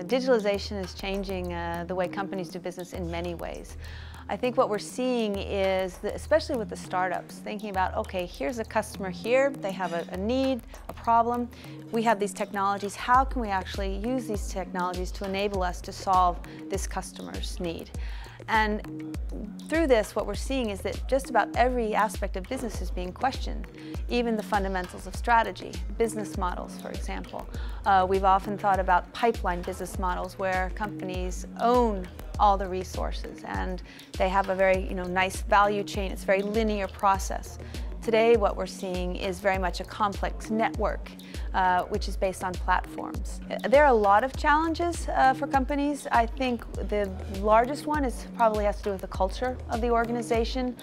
Digitalization is changing the way companies do business in many ways. I think what we're seeing is, especially with the startups, thinking about, okay, here's a customer here, they have a need, a problem, we have these technologies, how can we actually use these technologies to enable us to solve this customer's need? And through this, what we're seeing is that just about every aspect of business is being questioned, even the fundamentals of strategy, business models, for example. We've often thought about pipeline business models where companies own all the resources and they have a very nice value chain. It's a very linear process. Today, what we're seeing is very much a complex network, which is based on platforms. There are a lot of challenges for companies. I think the largest one probably has to do with the culture of the organization.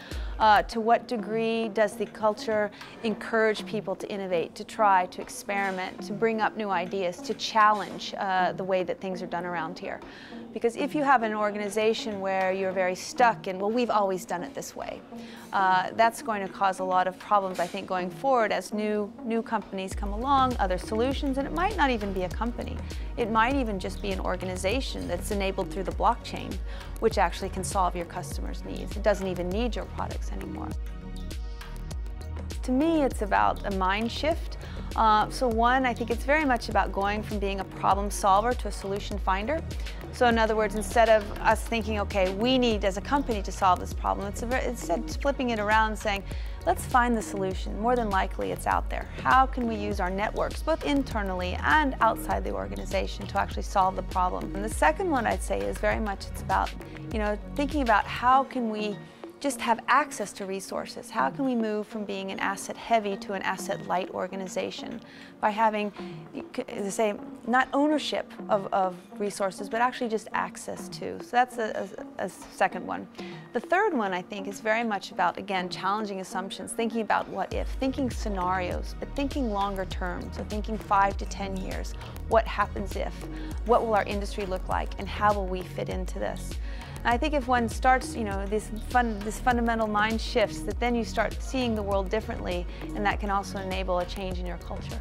To what degree does the culture encourage people to innovate, to try, to experiment, to bring up new ideas, to challenge the way that things are done around here? Because if you have an organization where you're very stuck in, well, we've always done it this way, that's going to cause a lot of problems, I think, going forward as new companies come along, other solutions, and it might not even be a company. It might even just be an organization that's enabled through the blockchain, which actually can solve your customers' needs. It doesn't even need your products anymore. To me, it's about a mind shift. So one, I think it's very much about going from being a problem solver to a solution finder. So in other words, instead of us thinking, okay, we need as a company to solve this problem, instead flipping it around and saying, let's find the solution. More than likely it's out there. How can we use our networks, both internally and outside the organization, to actually solve the problem? And the second one I'd say is very much it's about, thinking about how can we just have access to resources. How can we move from being an asset-heavy to an asset-light organization by having, as I say, not ownership of resources, but actually just access to. So that's a second one. The third one, I think, is very much about, again, challenging assumptions, thinking about what if, thinking scenarios, but thinking longer term, so thinking 5 to 10 years. What happens if? What will our industry look like, and how will we fit into this? And I think if one starts, this fundamental mind shifts, that then you start seeing the world differently, and that can also enable a change in your culture.